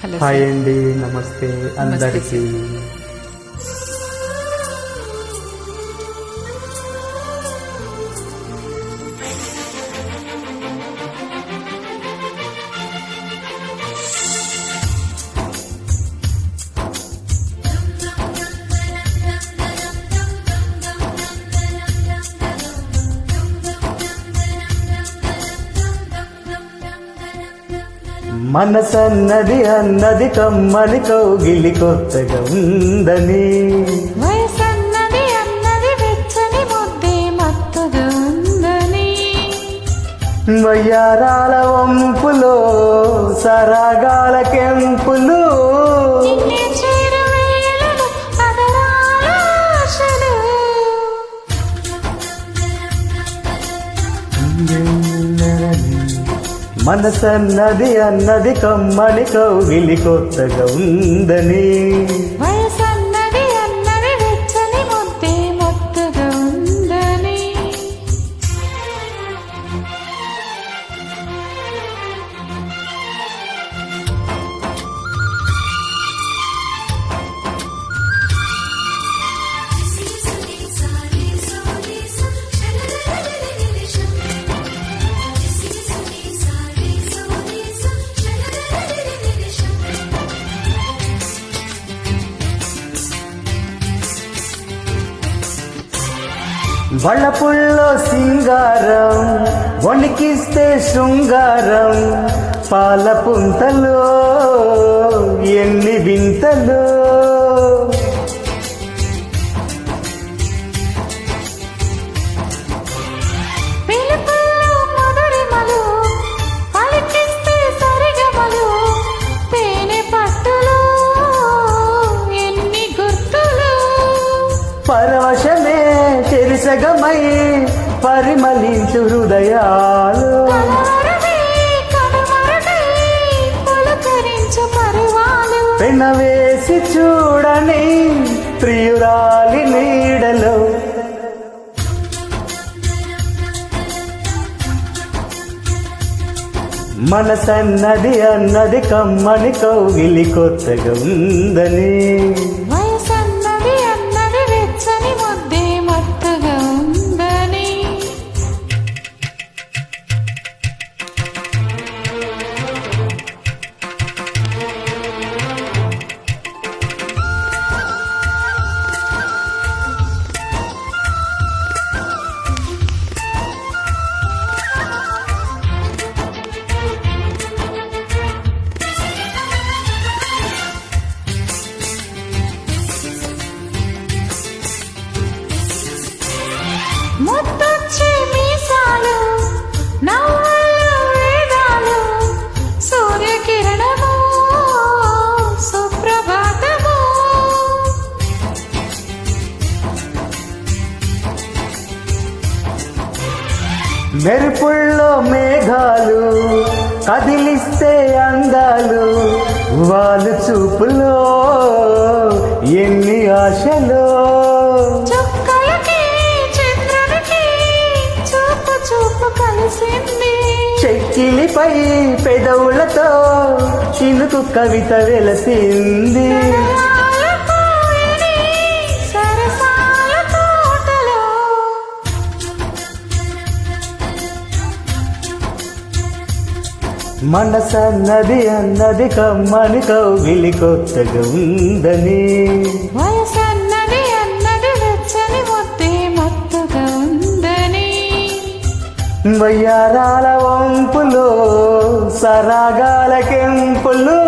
Hi అండి, నమస్తే అందరికీ. మనసన్నది అన్నది కమ్మని కౌగిలి కొత్తగా ఉందని, వయసన్నది అన్నది వెచ్చని ముద్దే మత్తుగా ఉందని, వయ్యారాల వంపులో సరాగాల కెంపులు, నిన్నే చేరువేళలో అదరాల ఆశలు. మనసన్నది అన్నది కమ్మని కౌగిలి కొత్తగా ఉందని, వయసన్నది అన్నది వెచ్చని ముద్దే మత్తుగా ఉందని. వళ్ళపుల్లో సింగారం వణికిస్తే శృంగారం, పాల పుంతలో ఎన్ని వింతలు, పిలుపుల్లో మధురిమలు పలికిస్తే సరిగమలు, తేనె పట్టులో ఎన్ని గుర్తులు. పరవశమే చెరిసగమై పరిమళించు హృదయాలు, కలవరమే కనుమరుగై పులకరించు పరువాలు. పెనవేసి చూడని ప్రియురాలి నీడలో, మనసన్నది అన్నది కమ్మని కౌగిలి కొత్తగా ఉందని, వయసన్నది అన్నది వెచ్చని ముద్దే మత్తుగా ఉందని. ముద్దొచ్చే మీసాలు నవ్వుల్లో వేదాలు, సూర్యకిరణము సుప్రభాతము. మెరుపుల్లో మేఘాలు కదిలిస్తే అందాలు, వాళ్ళు చూపులో ఎన్ని ఆశలు, చుక్కలకి చంద్రునికి చూపు చూపు కలిసింది. చెక్కిలిపై పెదవులతో చినుకు కవిత వెలసింది, సరసాల కోయిని సరసాల తోటలో, మనసన్నది అన్నది కమ్మని కౌగిలి కొత్తగా ఉందని, వయసన్నది అన్నది వెచ్చని ముద్దే మత్తుగా ఉందని, వయ్యారాల వంపులో సరాగాల కెంపులు,